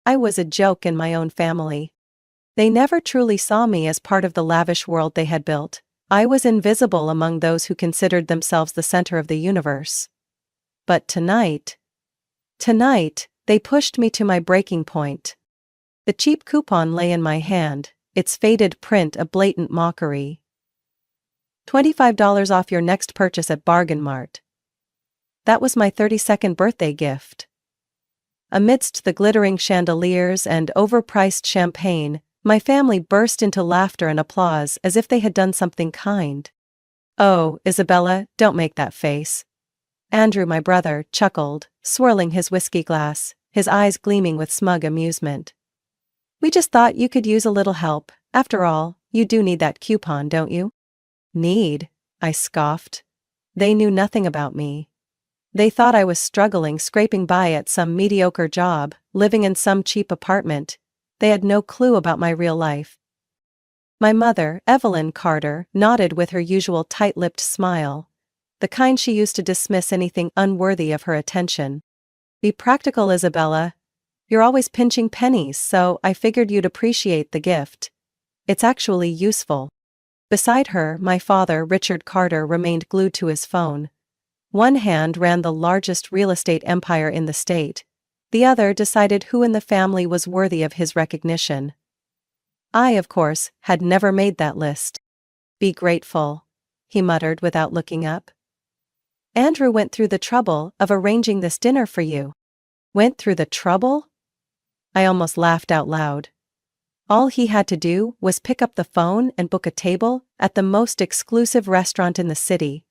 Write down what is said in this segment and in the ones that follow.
I was a joke in my own family. They never truly saw me as part of the lavish world they had built. I was invisible among those who considered themselves the center of the universe. But tonight, they pushed me to my breaking point. The cheap coupon lay in my hand, its faded print a blatant mockery. $25 off your next purchase at Bargain Mart. That was my 32nd birthday gift. Amidst the glittering chandeliers and overpriced champagne, my family burst into laughter and applause as if they had done something kind. "Oh, Isabella, don't make that face." Andrew, my brother, chuckled, swirling his whiskey glass, his eyes gleaming with smug amusement. "We just thought you could use a little help. After all, you do need that coupon, don't you?" "Need?" I scoffed. They knew nothing about me. They thought I was struggling, scraping by at some mediocre job, living in some cheap apartment. They had no clue about my real life. My mother, Evelyn Carter, nodded with her usual tight-lipped smile, the kind she used to dismiss anything unworthy of her attention. "Be practical, Isabella. You're always pinching pennies, so I figured you'd appreciate the gift. It's actually useful." Beside her, my father, Richard Carter, remained glued to his phone. One hand ran the largest real estate empire in the state. The other decided who in the family was worthy of his recognition. I, of course, had never made that list. "Be grateful," he muttered without looking up. "Andrew went through the trouble of arranging this dinner for you." "Went through the trouble?" I almost laughed out loud. All he had to do was pick up the phone and book a table at the most exclusive restaurant in the city,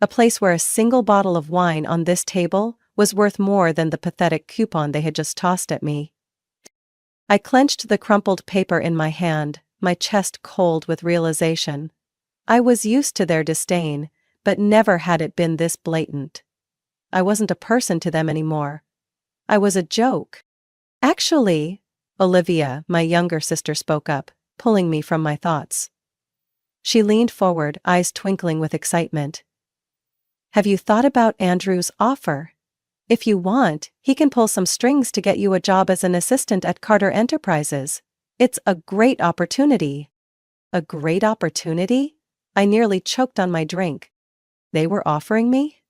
a place where a single bottle of wine on this table was worth more than the pathetic coupon they had just tossed at me. I clenched the crumpled paper in my hand, my chest cold with realization. I was used to their disdain, but never had it been this blatant. I wasn't a person to them anymore. I was a joke. "Actually," Olivia, my younger sister, spoke up, pulling me from my thoughts. She leaned forward, eyes twinkling with excitement. "Have you thought about Andrew's offer? If you want, he can pull some strings to get you a job as an assistant at Carter Enterprises. It's a great opportunity." A great opportunity? I nearly choked on my drink. They were offering me?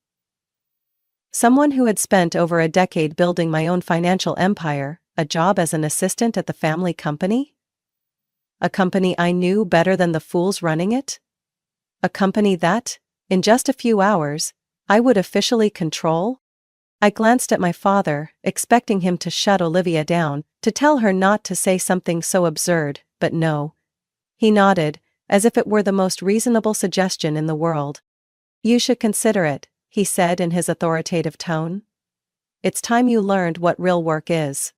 Someone who had spent over a decade building my own financial empire, a job as an assistant at the family company? A company I knew better than the fools running it? A company that, in just a few hours, I would officially control? I glanced at my father, expecting him to shut Olivia down, to tell her not to say something so absurd, but no. He nodded, as if it were the most reasonable suggestion in the world. "You should consider it," he said in his authoritative tone. "It's time you learned what real work is."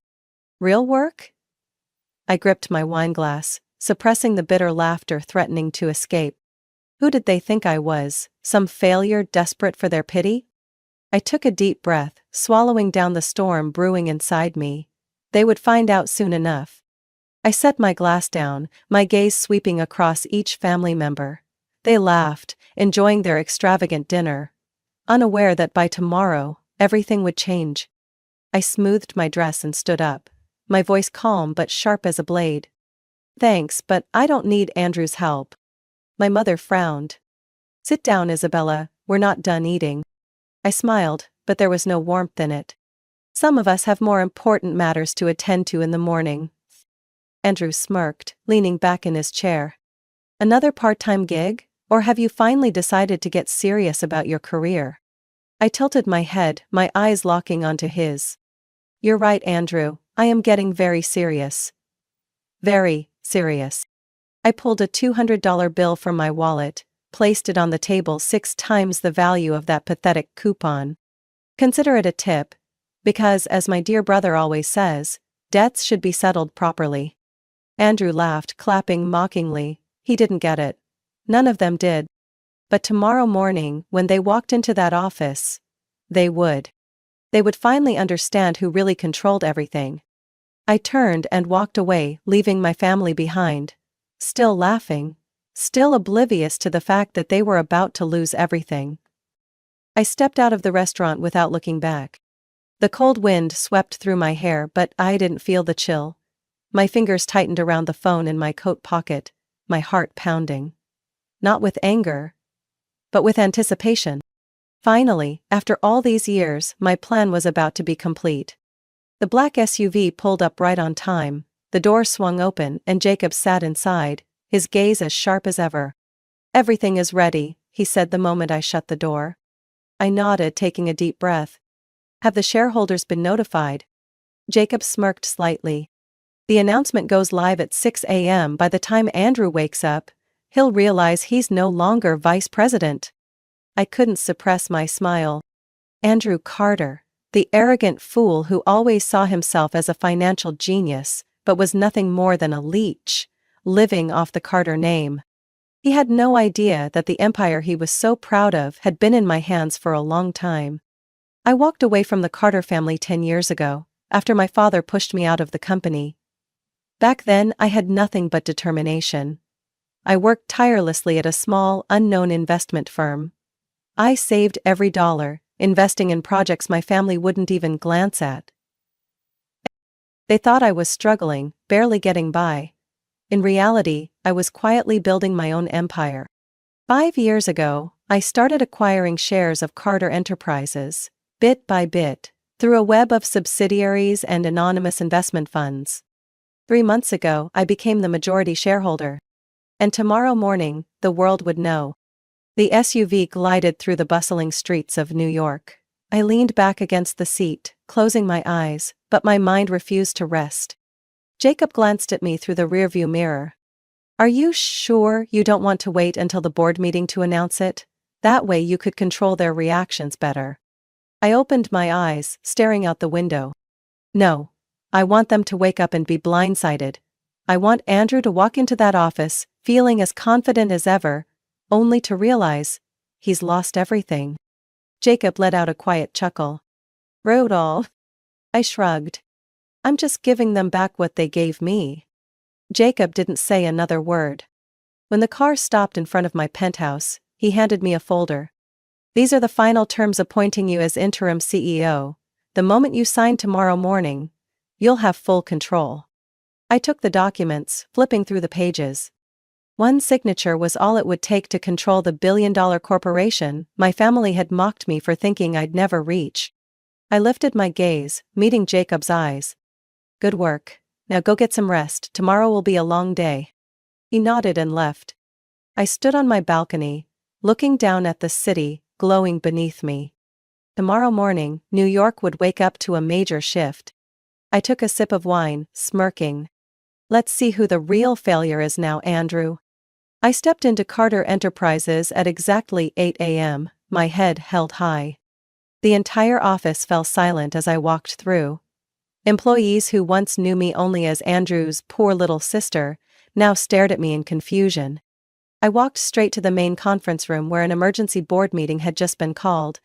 "Real work?" I gripped my wineglass, suppressing the bitter laughter threatening to escape. Who did they think I was, some failure desperate for their pity? I took a deep breath, swallowing down the storm brewing inside me. They would find out soon enough. I set my glass down, my gaze sweeping across each family member. They laughed, enjoying their extravagant dinner, unaware that by tomorrow, everything would change. I smoothed my dress and stood up, my voice calm but sharp as a blade. "Thanks, but I don't need Andrew's help." My mother frowned. "Sit down, Isabella, we're not done eating." I smiled, but there was no warmth in it. "Some of us have more important matters to attend to in the morning." Andrew smirked, leaning back in his chair. "Another part-time gig, or have you finally decided to get serious about your career?" I tilted my head, my eyes locking onto his. "You're right, Andrew, I am getting very serious." "Very serious." I pulled a $200 bill from my wallet, placed it on the table 6 times the value of that pathetic coupon. "Consider it a tip, because, as my dear brother always says, debts should be settled properly." Andrew laughed, clapping mockingly. He didn't get it. None of them did. But tomorrow morning, when they walked into that office, they would. They would finally understand who really controlled everything. I turned and walked away, leaving my family behind, still laughing, still oblivious to the fact that they were about to lose everything. I stepped out of the restaurant without looking back. The cold wind swept through my hair, but I didn't feel the chill. My fingers tightened around the phone in my coat pocket, my heart pounding. Not with anger, but with anticipation. Finally, after all these years, my plan was about to be complete. The black SUV pulled up right on time, the door swung open and Jacob sat inside, his gaze as sharp as ever. "Everything is ready," he said the moment I shut the door. I nodded, taking a deep breath. "Have the shareholders been notified?" Jacob smirked slightly. "The announcement goes live at 6 a.m. By the time Andrew wakes up, he'll realize he's no longer vice president." I couldn't suppress my smile. Andrew Carter, the arrogant fool who always saw himself as a financial genius, but was nothing more than a leech, living off the Carter name. He had no idea that the empire he was so proud of had been in my hands for a long time. I walked away from the Carter family 10 years ago, after my father pushed me out of the company. Back then, I had nothing but determination. I worked tirelessly at a small, unknown investment firm. I saved every dollar, investing in projects my family wouldn't even glance at. They thought I was struggling, barely getting by. In reality, I was quietly building my own empire. 5 years ago, I started acquiring shares of Carter Enterprises, bit by bit, through a web of subsidiaries and anonymous investment funds. 3 months ago, I became the majority shareholder. And tomorrow morning, the world would know. The SUV glided through the bustling streets of New York. I leaned back against the seat, closing my eyes, but my mind refused to rest. Jacob glanced at me through the rearview mirror. "Are you sure you don't want to wait until the board meeting to announce it? That way you could control their reactions better." I opened my eyes, staring out the window. "No. I want them to wake up and be blindsided. I want Andrew to walk into that office, feeling as confident as ever, only to realize he's lost everything." Jacob let out a quiet chuckle. "Rudolph." I shrugged. "I'm just giving them back what they gave me." Jacob didn't say another word. When the car stopped in front of my penthouse, he handed me a folder. "These are the final terms appointing you as interim CEO. The moment you sign tomorrow morning, you'll have full control." I took the documents, flipping through the pages. One signature was all it would take to control the billion-dollar corporation my family had mocked me for thinking I'd never reach. I lifted my gaze, meeting Jacob's eyes. "Good work. Now go get some rest, tomorrow will be a long day." He nodded and left. I stood on my balcony, looking down at the city, glowing beneath me. Tomorrow morning, New York would wake up to a major shift. I took a sip of wine, smirking. "Let's see who the real failure is now, Andrew." I stepped into Carter Enterprises at exactly 8 a.m., my head held high. The entire office fell silent as I walked through. Employees who once knew me only as Andrew's poor little sister, now stared at me in confusion. I walked straight to the main conference room where an emergency board meeting had just been called.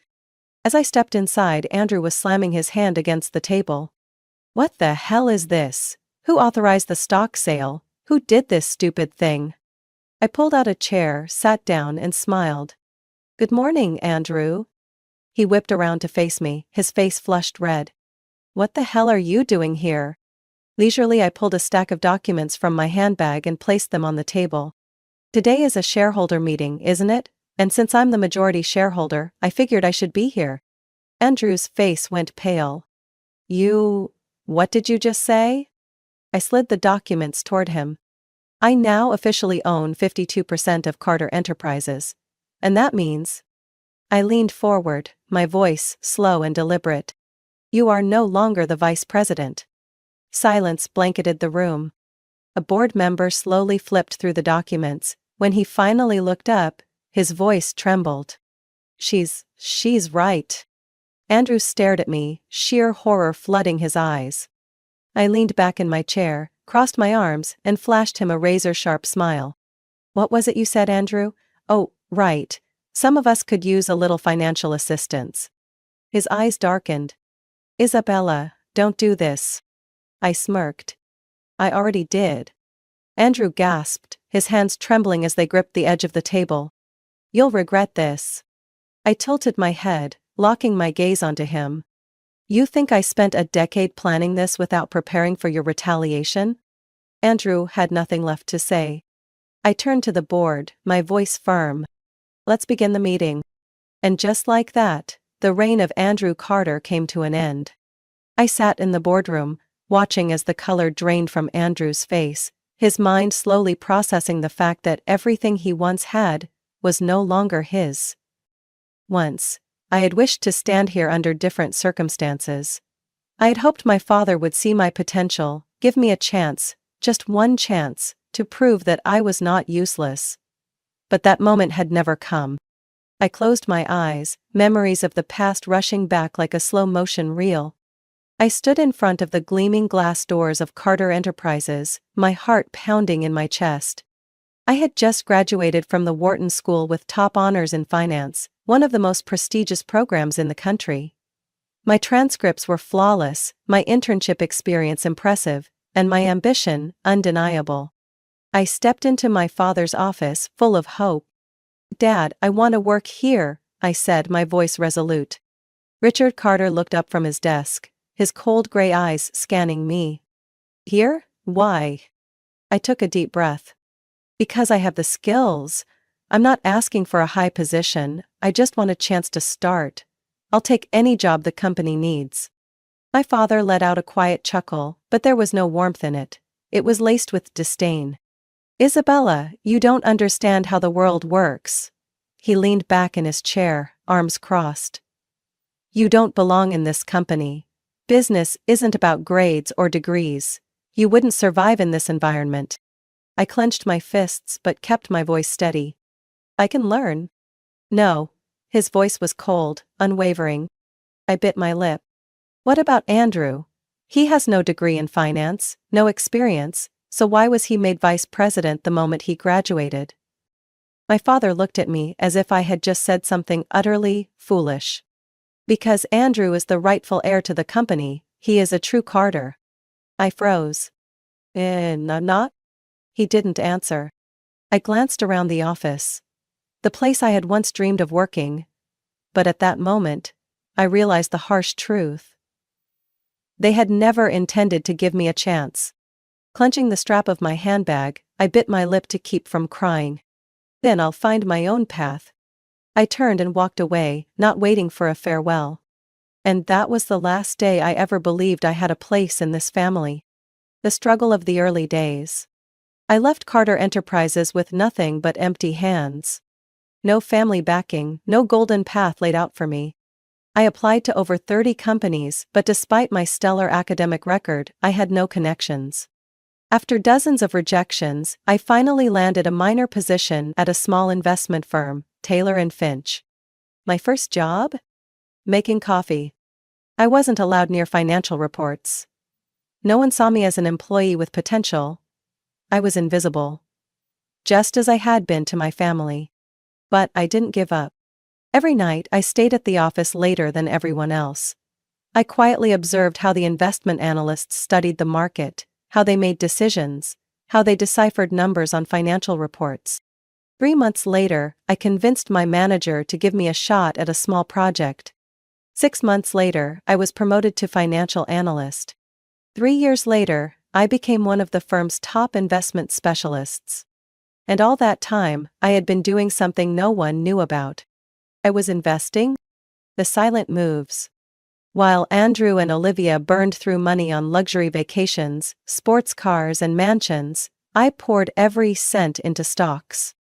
As I stepped inside, Andrew was slamming his hand against the table. "What the hell is this? Who authorized the stock sale? Who did this stupid thing?" I pulled out a chair, sat down and smiled. "Good morning, Andrew." He whipped around to face me, his face flushed red. "What the hell are you doing here?" Leisurely I pulled a stack of documents from my handbag and placed them on the table. "Today is a shareholder meeting, isn't it? And since I'm the majority shareholder, I figured I should be here." Andrew's face went pale. What did you just say?" I slid the documents toward him. "I now officially own 52% of Carter Enterprises. And that means—" I leaned forward, my voice slow and deliberate. "You are no longer the vice president." Silence blanketed the room. A board member slowly flipped through the documents. When he finally looked up, his voice trembled. She's right." Andrew stared at me, sheer horror flooding his eyes. I leaned back in my chair, crossed my arms, and flashed him a razor-sharp smile. "What was it you said, Andrew? Oh, right. Some of us could use a little financial assistance." His eyes darkened. "Isabella, don't do this." I smirked. "I already did." Andrew gasped, his hands trembling as they gripped the edge of the table. "You'll regret this." I tilted my head, locking my gaze onto him. You think I spent a decade planning this without preparing for your retaliation? Andrew had nothing left to say. I turned to the board, my voice firm. Let's begin the meeting. And just like that, the reign of Andrew Carter came to an end. I sat in the boardroom, watching as the color drained from Andrew's face, his mind slowly processing the fact that everything he once had was no longer his. Once, I had wished to stand here under different circumstances. I had hoped my father would see my potential, give me a chance, just one chance, to prove that I was not useless. But that moment had never come. I closed my eyes, memories of the past rushing back like a slow-motion reel. I stood in front of the gleaming glass doors of Carter Enterprises, my heart pounding in my chest. I had just graduated from the Wharton School with top honors in finance, one of the most prestigious programs in the country. My transcripts were flawless, my internship experience impressive, and my ambition undeniable. I stepped into my father's office, full of hope. "Dad, I want to work here," I said, my voice resolute. Richard Carter looked up from his desk, his cold gray eyes scanning me. "Here? Why?" I took a deep breath. "Because I have the skills. I'm not asking for a high position, I just want a chance to start. I'll take any job the company needs." My father let out a quiet chuckle, but there was no warmth in it. It was laced with disdain. "Isabella, you don't understand how the world works." He leaned back in his chair, arms crossed. "You don't belong in this company. Business isn't about grades or degrees. You wouldn't survive in this environment." I clenched my fists but kept my voice steady. "I can learn." "No." His voice was cold, unwavering. I bit my lip. "What about Andrew? He has no degree in finance, no experience, so why was he made vice president the moment he graduated?" My father looked at me as if I had just said something utterly foolish. "Because Andrew is the rightful heir to the company, he is a true Carter." I froze. Not?" He didn't answer. I glanced around the office. The place I had once dreamed of working. But at that moment, I realized the harsh truth. They had never intended to give me a chance. Clenching the strap of my handbag, I bit my lip to keep from crying. "Then I'll find my own path." I turned and walked away, not waiting for a farewell. And that was the last day I ever believed I had a place in this family. The struggle of the early days. I left Carter Enterprises with nothing but empty hands. No family backing, no golden path laid out for me. I applied to over 30 companies, but despite my stellar academic record, I had no connections. After dozens of rejections, I finally landed a minor position at a small investment firm, Taylor & Finch. My first job? Making coffee. I wasn't allowed near financial reports. No one saw me as an employee with potential. I was invisible. Just as I had been to my family. But I didn't give up. Every night I stayed at the office later than everyone else. I quietly observed how the investment analysts studied the market, how they made decisions, how they deciphered numbers on financial reports. 3 months later, I convinced my manager to give me a shot at a small project. 6 months later, I was promoted to financial analyst. 3 years later, I became one of the firm's top investment specialists. And all that time, I had been doing something no one knew about. I was investing? The silent moves. While Andrew and Olivia burned through money on luxury vacations, sports cars and mansions, I poured every cent into stocks.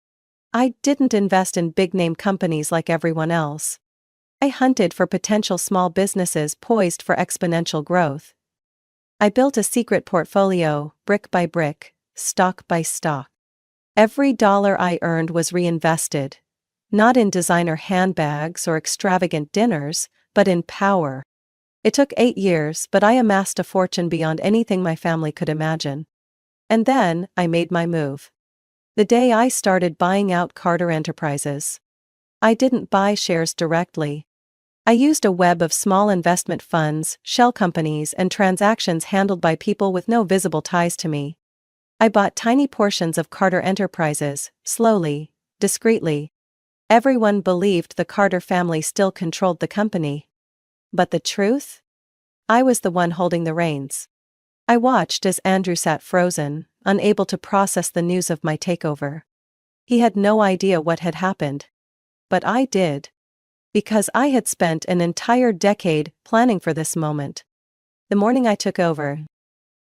I didn't invest in big-name companies like everyone else. I hunted for potential small businesses poised for exponential growth. I built a secret portfolio, brick by brick, stock by stock. Every dollar I earned was reinvested. Not in designer handbags or extravagant dinners, but in power. It took 8 years, but I amassed a fortune beyond anything my family could imagine. And then, I made my move. The day I started buying out Carter Enterprises. I didn't buy shares directly. I used a web of small investment funds, shell companies, and transactions handled by people with no visible ties to me. I bought tiny portions of Carter Enterprises, slowly, discreetly. Everyone believed the Carter family still controlled the company. But the truth? I was the one holding the reins. I watched as Andrew sat frozen, unable to process the news of my takeover. He had no idea what had happened. But I did. Because I had spent an entire decade planning for this moment. The morning I took over.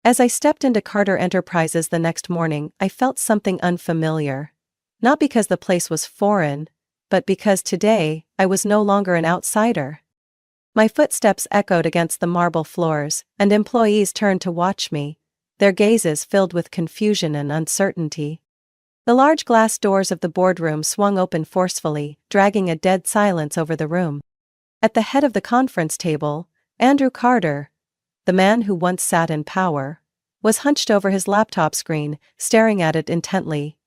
As I stepped into Carter Enterprises the next morning, I felt something unfamiliar. Not because the place was foreign, but because today, I was no longer an outsider. My footsteps echoed against the marble floors, and employees turned to watch me, their gazes filled with confusion and uncertainty. The large glass doors of the boardroom swung open forcefully, dragging a dead silence over the room. At the head of the conference table, Andrew Carter, the man who once sat in power, was hunched over his laptop screen, staring at it intently.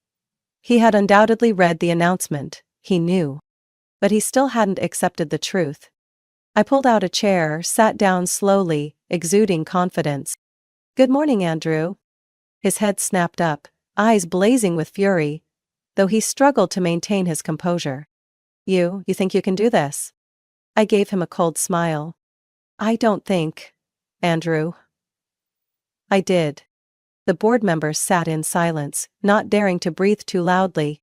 He had undoubtedly read the announcement, he knew. But he still hadn't accepted the truth. I pulled out a chair, sat down slowly, exuding confidence. "Good morning, Andrew." His head snapped up, eyes blazing with fury, though he struggled to maintain his composure. You think you can do this?" I gave him a cold smile. "I don't think, Andrew." I did. The board members sat in silence, not daring to breathe too loudly.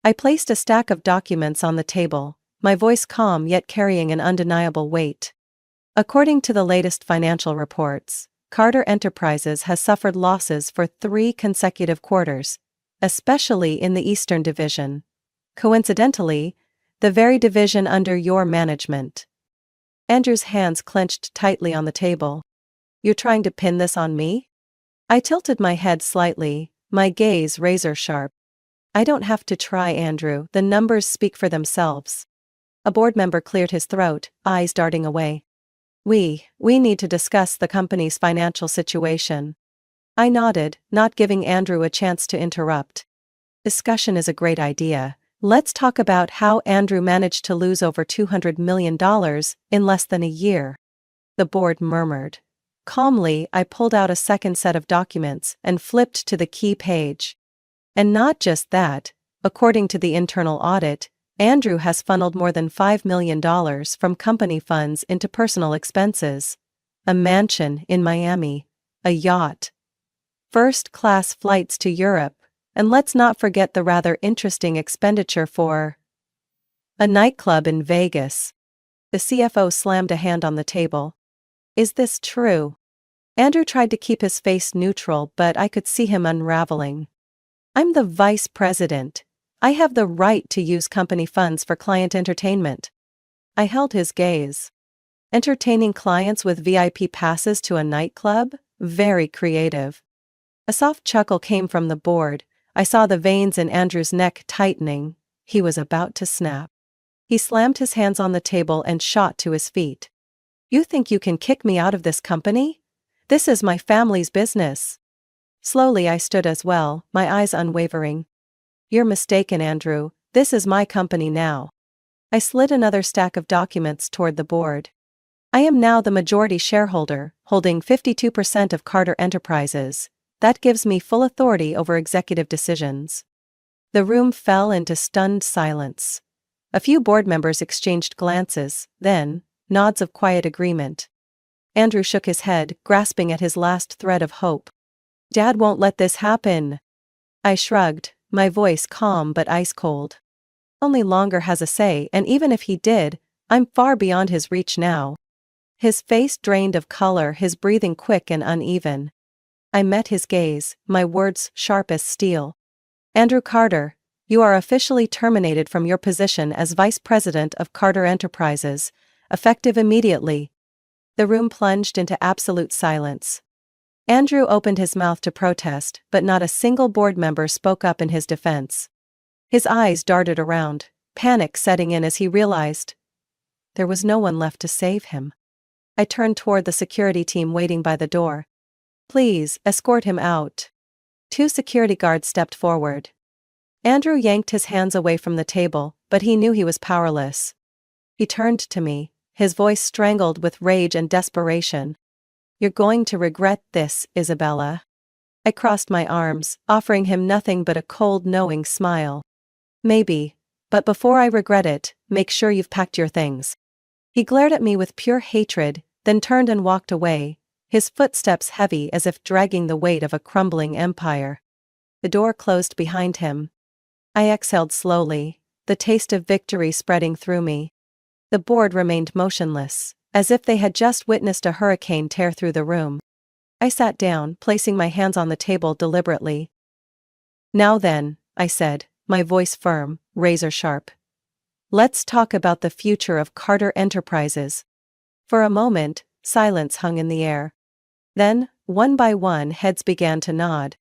I placed a stack of documents on the table, my voice calm yet carrying an undeniable weight. According to the latest financial reports, Carter Enterprises has suffered losses for 3 consecutive quarters, especially in the Eastern Division. Coincidentally, the very division under your management. Andrew's hands clenched tightly on the table. "You're trying to pin this on me?" I tilted my head slightly, my gaze razor-sharp. "I don't have to try, Andrew, the numbers speak for themselves." A board member cleared his throat, eyes darting away. We need to discuss the company's financial situation." I nodded, not giving Andrew a chance to interrupt. "Discussion is a great idea. Let's talk about how Andrew managed to lose over $200 million in less than a year." The board murmured. Calmly, I pulled out a second set of documents and flipped to the key page. And not just that, according to the internal audit, Andrew has funneled more than $5 million from company funds into personal expenses. A mansion in Miami, a yacht, first-class flights to Europe, and let's not forget the rather interesting expenditure for a nightclub in Vegas. The CFO slammed a hand on the table. "Is this true?" Andrew tried to keep his face neutral, but I could see him unraveling. "I'm the vice president. I have the right to use company funds for client entertainment." I held his gaze. Entertaining clients with VIP passes to a nightclub? Very creative. A soft chuckle came from the board. I saw the veins in Andrew's neck tightening. He was about to snap. He slammed his hands on the table and shot to his feet. "You think you can kick me out of this company? This is my family's business." Slowly I stood as well, my eyes unwavering. "You're mistaken, Andrew. This is my company now." I slid another stack of documents toward the board. "I am now the majority shareholder, holding 52% of Carter Enterprises. That gives me full authority over executive decisions." The room fell into stunned silence. A few board members exchanged glances, then, nods of quiet agreement. Andrew shook his head, grasping at his last thread of hope. "Dad won't let this happen." I shrugged, my voice calm but ice-cold. "Only longer has a say, and even if he did, I'm far beyond his reach now." His face drained of color, his breathing quick and uneven. I met his gaze, my words sharp as steel. "Andrew Carter, you are officially terminated from your position as Vice President of Carter Enterprises, effective immediately." The room plunged into absolute silence. Andrew opened his mouth to protest, but not a single board member spoke up in his defense. His eyes darted around, panic setting in as he realized there was no one left to save him. I turned toward the security team waiting by the door. "Please, escort him out." 2 security guards stepped forward. Andrew yanked his hands away from the table, but he knew he was powerless. He turned to me, his voice strangled with rage and desperation. "You're going to regret this, Isabella." I crossed my arms, offering him nothing but a cold, knowing smile. "Maybe, but before I regret it, make sure you've packed your things." He glared at me with pure hatred, then turned and walked away, his footsteps heavy as if dragging the weight of a crumbling empire. The door closed behind him. I exhaled slowly, the taste of victory spreading through me. The board remained motionless, as if they had just witnessed a hurricane tear through the room. I sat down, placing my hands on the table deliberately. "Now then," I said, my voice firm, razor-sharp. "Let's talk about the future of Carter Enterprises." For a moment, silence hung in the air. Then, one by one, heads began to nod.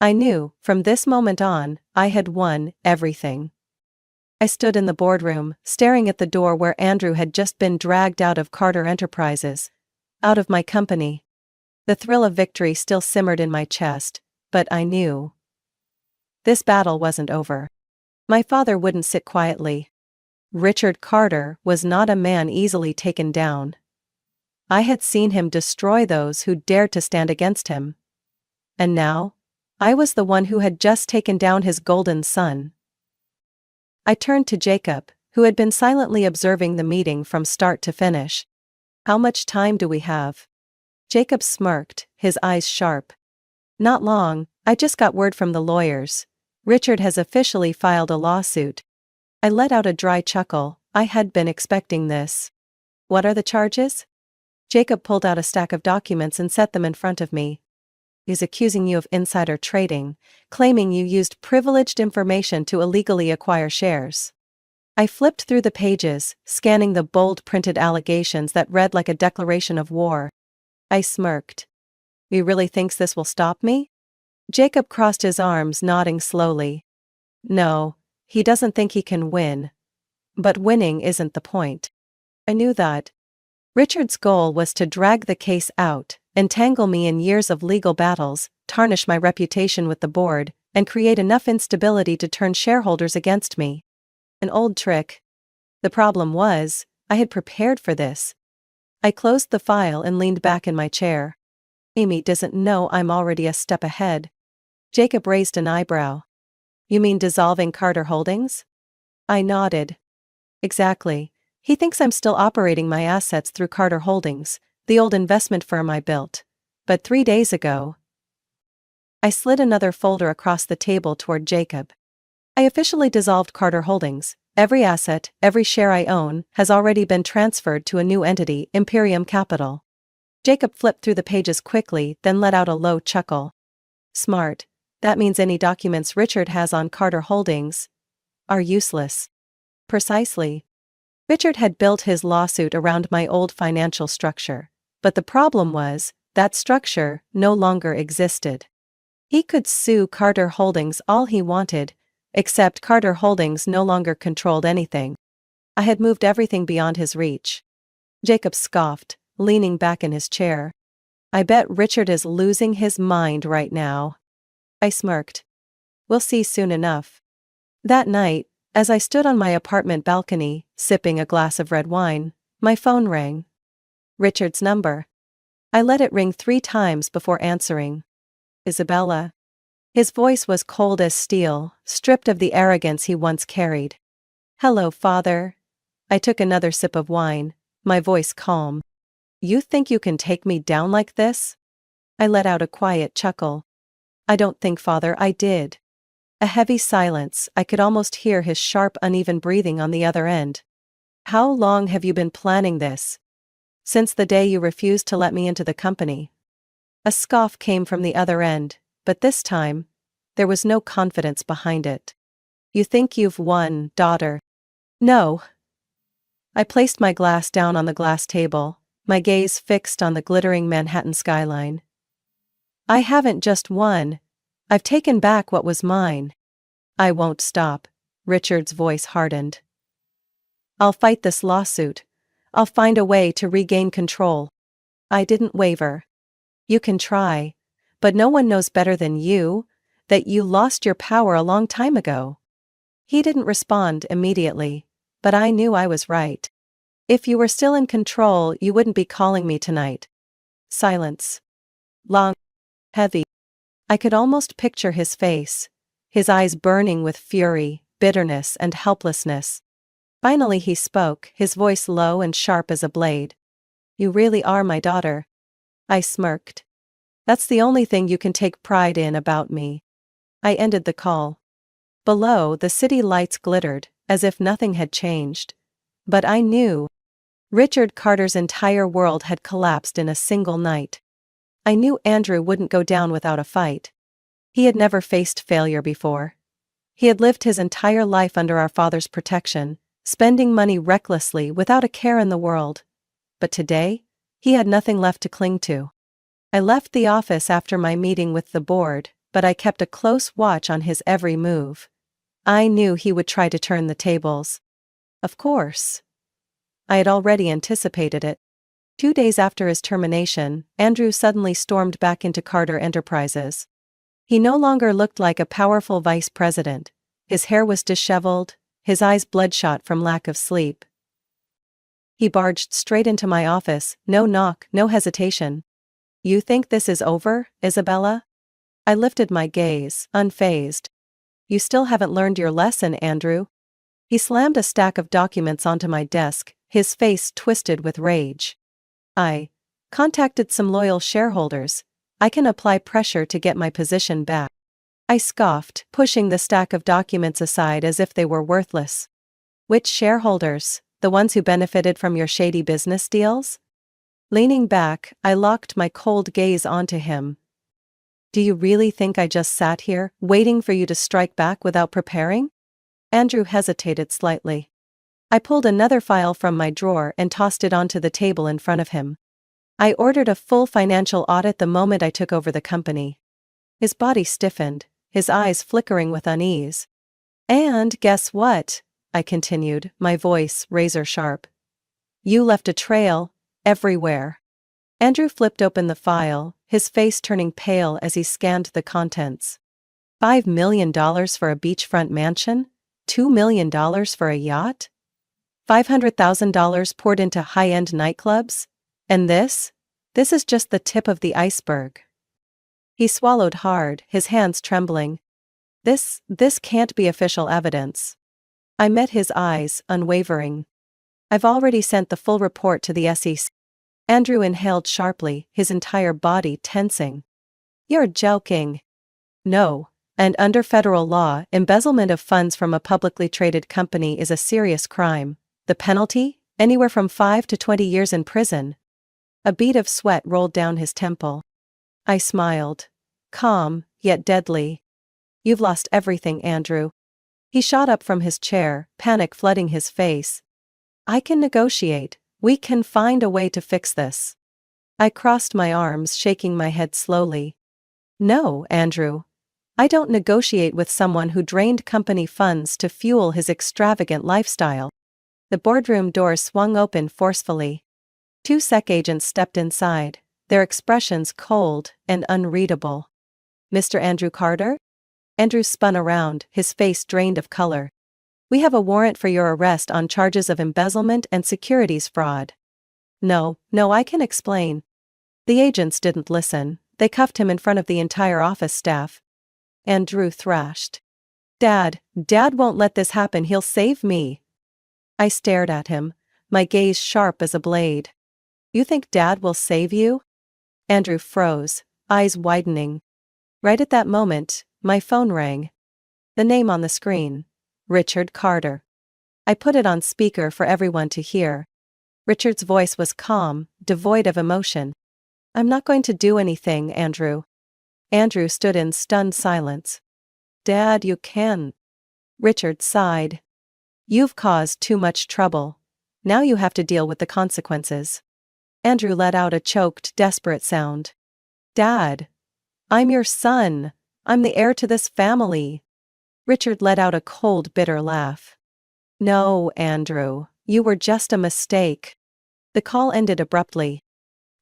I knew, from this moment on, I had won everything. I stood in the boardroom, staring at the door where Andrew had just been dragged out of Carter Enterprises. Out of my company. The thrill of victory still simmered in my chest, but I knew this battle wasn't over. My father wouldn't sit quietly. Richard Carter was not a man easily taken down. I had seen him destroy those who dared to stand against him. And now, I was the one who had just taken down his golden son. I turned to Jacob, who had been silently observing the meeting from start to finish. "How much time do we have?" Jacob smirked, his eyes sharp. "Not long, I just got word from the lawyers. Richard has officially filed a lawsuit." I let out a dry chuckle. I had been expecting this. "What are the charges?" Jacob pulled out a stack of documents and set them in front of me. "He's accusing you of insider trading, claiming you used privileged information to illegally acquire shares." I flipped through the pages, scanning the bold printed allegations that read like a declaration of war. I smirked. "He really thinks this will stop me?" Jacob crossed his arms, nodding slowly. "No, he doesn't think he can win. But winning isn't the point." I knew that. Richard's goal was to drag the case out, entangle me in years of legal battles, tarnish my reputation with the board, and create enough instability to turn shareholders against me. An old trick. The problem was, I had prepared for this. I closed the file and leaned back in my chair. "Amy doesn't know I'm already a step ahead." Jacob raised an eyebrow. "You mean dissolving Carter Holdings?" I nodded. "Exactly. He thinks I'm still operating my assets through Carter Holdings, the old investment firm I built. But 3 days ago..." I slid another folder across the table toward Jacob. "I officially dissolved Carter Holdings. Every asset, every share I own, has already been transferred to a new entity, Imperium Capital." Jacob flipped through the pages quickly, then let out a low chuckle. "Smart. That means any documents Richard has on Carter Holdings are useless." Precisely. Richard had built his lawsuit around my old financial structure, but the problem was, that structure no longer existed. He could sue Carter Holdings all he wanted, except Carter Holdings no longer controlled anything. I had moved everything beyond his reach. Jacob scoffed, leaning back in his chair. "I bet Richard is losing his mind right now." I smirked. "We'll see soon enough." That night, as I stood on my apartment balcony, sipping a glass of red wine, my phone rang. Richard's number. I let it ring 3 times before answering. "Isabella." His voice was cold as steel, stripped of the arrogance he once carried. "Hello, father." I took another sip of wine, my voice calm. "You think you can take me down like this?" I let out a quiet chuckle. "I don't think, father, I did." A heavy silence. I could almost hear his sharp, uneven breathing on the other end. "How long have you been planning this?" "Since the day you refused to let me into the company." A scoff came from the other end, but this time, there was no confidence behind it. "You think you've won, daughter?" "No." I placed my glass down on the glass table, my gaze fixed on the glittering Manhattan skyline. "I haven't just won. I've taken back what was mine." "I won't stop." Richard's voice hardened. "I'll fight this lawsuit. I'll find a way to regain control." I didn't waver. "You can try. But no one knows better than you that you lost your power a long time ago." He didn't respond immediately, but I knew I was right. "If you were still in control, you wouldn't be calling me tonight." Silence. Long. Heavy. I could almost picture his face, his eyes burning with fury, bitterness, and helplessness. Finally he spoke, his voice low and sharp as a blade. You really are my daughter. I smirked. That's the only thing you can take pride in about me. I ended the call. Below, the city lights glittered, as if nothing had changed. But I knew. Richard Carter's entire world had collapsed in a single night. I knew Andrew wouldn't go down without a fight. He had never faced failure before. He had lived his entire life under our father's protection, spending money recklessly without a care in the world. But today, he had nothing left to cling to. I left the office after my meeting with the board, but I kept a close watch on his every move. I knew he would try to turn the tables. Of course. I had already anticipated it. 2 days after his termination, Andrew suddenly stormed back into Carter Enterprises. He no longer looked like a powerful vice president. His hair was disheveled, his eyes bloodshot from lack of sleep. He barged straight into my office, no knock, no hesitation. You think this is over, Isabella? I lifted my gaze, unfazed. You still haven't learned your lesson, Andrew. He slammed a stack of documents onto my desk, his face twisted with rage. I contacted some loyal shareholders. I can apply pressure to get my position back. I scoffed, pushing the stack of documents aside as if they were worthless. Which shareholders? The ones who benefited from your shady business deals? Leaning back, I locked my cold gaze onto him. Do you really think I just sat here, waiting for you to strike back without preparing? Andrew hesitated slightly. I pulled another file from my drawer and tossed it onto the table in front of him. I ordered a full financial audit the moment I took over the company. His body stiffened, his eyes flickering with unease. And guess what? I continued, my voice razor sharp. You left a trail, everywhere. Andrew flipped open the file, his face turning pale as he scanned the contents. $5 million for a beachfront mansion? $2 million for a yacht? $500,000 poured into high-end nightclubs? And this? This is just the tip of the iceberg. He swallowed hard, his hands trembling. This can't be official evidence. I met his eyes, unwavering. I've already sent the full report to the SEC. Andrew inhaled sharply, his entire body tensing. You're joking. No. And under federal law, embezzlement of funds from a publicly traded company is a serious crime. The penalty? Anywhere from 5 to 20 years in prison. A bead of sweat rolled down his temple. I smiled. Calm, yet deadly. You've lost everything, Andrew. He shot up from his chair, panic flooding his face. I can negotiate. We can find a way to fix this. I crossed my arms, shaking my head slowly. No, Andrew. I don't negotiate with someone who drained company funds to fuel his extravagant lifestyle. The boardroom door swung open forcefully. 2 SEC agents stepped inside, their expressions cold and unreadable. Mr. Andrew Carter? Andrew spun around, his face drained of color. We have a warrant for your arrest on charges of embezzlement and securities fraud. No, I can explain. The agents didn't listen. They cuffed him in front of the entire office staff. Andrew thrashed. Dad won't let this happen, he'll save me. I stared at him, my gaze sharp as a blade. You think Dad will save you? Andrew froze, eyes widening. Right at that moment, my phone rang. The name on the screen. Richard Carter. I put it on speaker for everyone to hear. Richard's voice was calm, devoid of emotion. I'm not going to do anything, Andrew. Andrew stood in stunned silence. Dad, you can. Richard sighed. You've caused too much trouble. Now you have to deal with the consequences. Andrew let out a choked, desperate sound. Dad. I'm your son. I'm the heir to this family. Richard let out a cold, bitter laugh. No, Andrew, you were just a mistake. The call ended abruptly.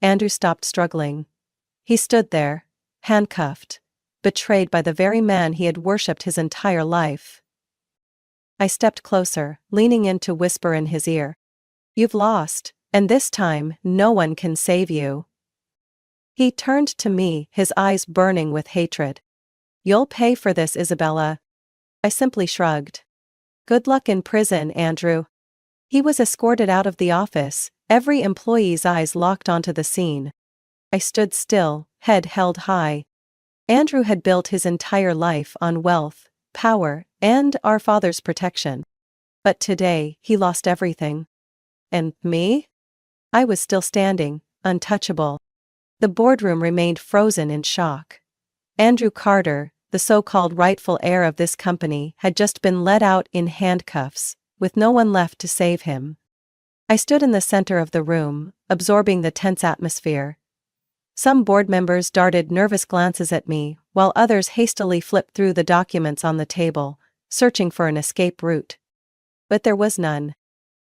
Andrew stopped struggling. He stood there, handcuffed, betrayed by the very man he had worshipped his entire life. I stepped closer, leaning in to whisper in his ear. You've lost, and this time, no one can save you. He turned to me, his eyes burning with hatred. You'll pay for this, Isabella. I simply shrugged. Good luck in prison, Andrew. He was escorted out of the office, Every employee's eyes locked onto the scene. I stood still, head held high. Andrew had built his entire life on wealth, power, and our father's protection. But today, he lost everything. And me? I was still standing, untouchable. The boardroom remained frozen in shock. Andrew Carter, the so-called rightful heir of this company, had just been let out in handcuffs, with no one left to save him. I stood in the center of the room, absorbing the tense atmosphere. Some board members darted nervous glances at me, while others hastily flipped through the documents on the table, searching for an escape route. But there was none.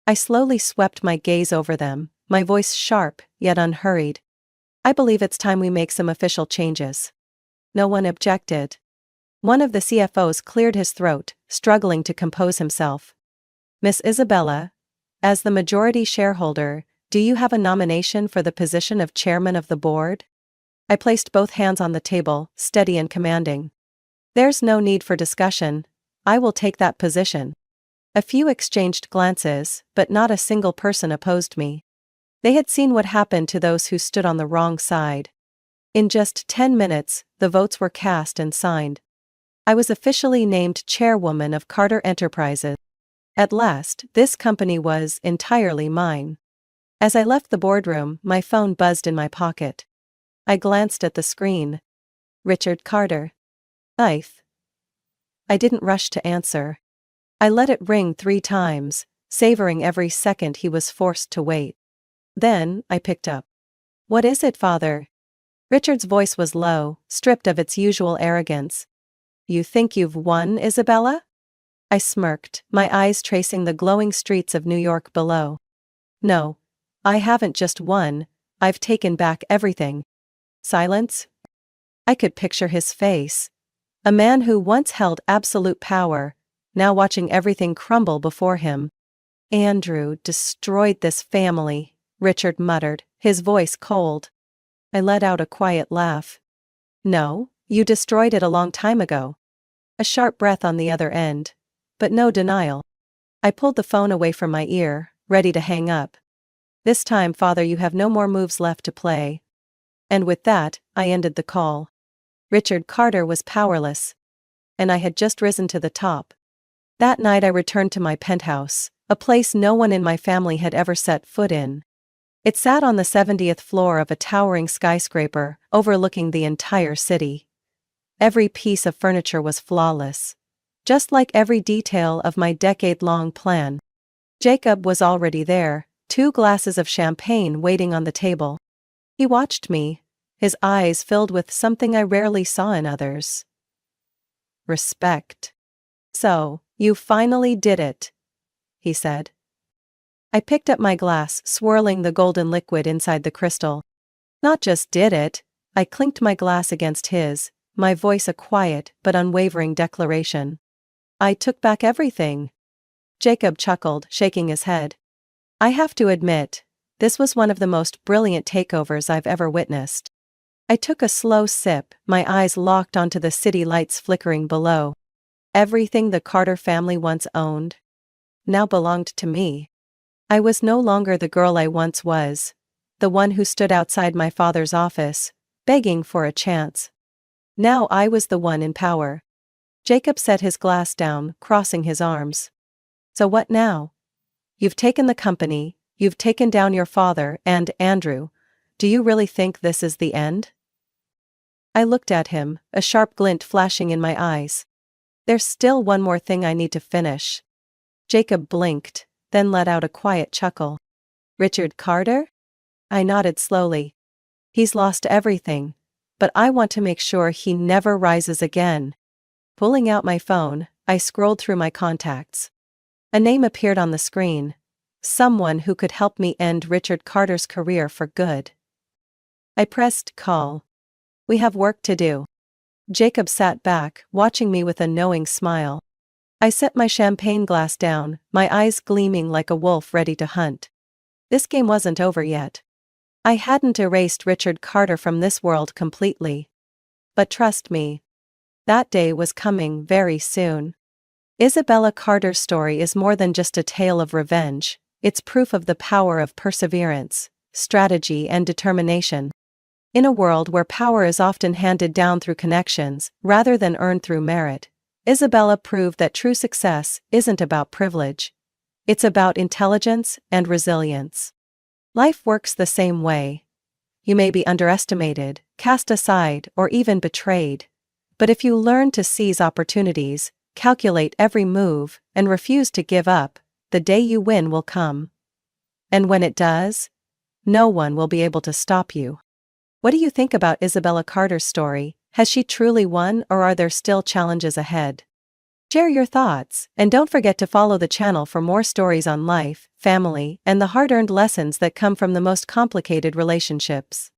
I slowly swept my gaze over them, my voice sharp, yet unhurried. I believe it's time we make some official changes. No one objected. One of the CFOs cleared his throat, struggling to compose himself. Miss Isabella, as the majority shareholder, do you have a nomination for the position of chairman of the board? I placed both hands on the table, steady and commanding. There's no need for discussion. I will take that position. A few exchanged glances, but not a single person opposed me. They had seen what happened to those who stood on the wrong side. In just 10 minutes, the votes were cast and signed. I was officially named chairwoman of Carter Enterprises. At last, this company was entirely mine. As I left the boardroom, my phone buzzed in my pocket. I glanced at the screen. Richard Carter. I didn't rush to answer. I let it ring 3 times, savoring every second he was forced to wait. Then, I picked up. What is it, Father? Richard's voice was low, stripped of its usual arrogance. You think you've won, Isabella? I smirked, my eyes tracing the glowing streets of New York below. No. I haven't just won, I've taken back everything. Silence? I could picture his face. A man who once held absolute power, now watching everything crumble before him. Andrew destroyed this family, Richard muttered, his voice cold. I let out a quiet laugh. No, you destroyed it a long time ago. A sharp breath on the other end. But no denial. I pulled the phone away from my ear, ready to hang up. This time, Father, you have no more moves left to play. And with that, I ended the call. Richard Carter was powerless. And I had just risen to the top. That night I returned to my penthouse, a place no one in my family had ever set foot in. It sat on the 70th floor of a towering skyscraper, overlooking the entire city. Every piece of furniture was flawless. Just like every detail of my decade-long plan. Jacob was already there, 2 glasses of champagne waiting on the table. He watched me, his eyes filled with something I rarely saw in others. Respect. So, you finally did it, he said. I picked up my glass, swirling the golden liquid inside the crystal. Not just did it, I clinked my glass against his, my voice a quiet but unwavering declaration. I took back everything. Jacob chuckled, shaking his head. I have to admit, this was one of the most brilliant takeovers I've ever witnessed. I took a slow sip, my eyes locked onto the city lights flickering below. Everything the Carter family once owned now belonged to me. I was no longer the girl I once was, the one who stood outside my father's office, begging for a chance. Now I was the one in power. Jacob set his glass down, crossing his arms. So what now? You've taken the company, you've taken down your father and Andrew. Do you really think this is the end? I looked at him, a sharp glint flashing in my eyes. There's still one more thing I need to finish. Jacob blinked, then let out a quiet chuckle. Richard Carter? I nodded slowly. He's lost everything, but I want to make sure he never rises again. Pulling out my phone, I scrolled through my contacts. A name appeared on the screen. Someone who could help me end Richard Carter's career for good. I pressed call. We have work to do. Jacob sat back, watching me with a knowing smile. I set my champagne glass down, my eyes gleaming like a wolf ready to hunt. This game wasn't over yet. I hadn't erased Richard Carter from this world completely. But trust me, that day was coming very soon. Isabella Carter's story is more than just a tale of revenge, It's proof of the power of perseverance, strategy, and determination. In a world where power is often handed down through connections, rather than earned through merit, Isabella proved that true success isn't about privilege. It's about intelligence and resilience. Life works the same way. You may be underestimated, cast aside, or even betrayed. But if you learn to seize opportunities, calculate every move, and refuse to give up, the day you win will come. And when it does, no one will be able to stop you. What do you think about Isabella Carter's story? Has she truly won, or are there still challenges ahead? Share your thoughts, and don't forget to follow the channel for more stories on life, family, and the hard-earned lessons that come from the most complicated relationships.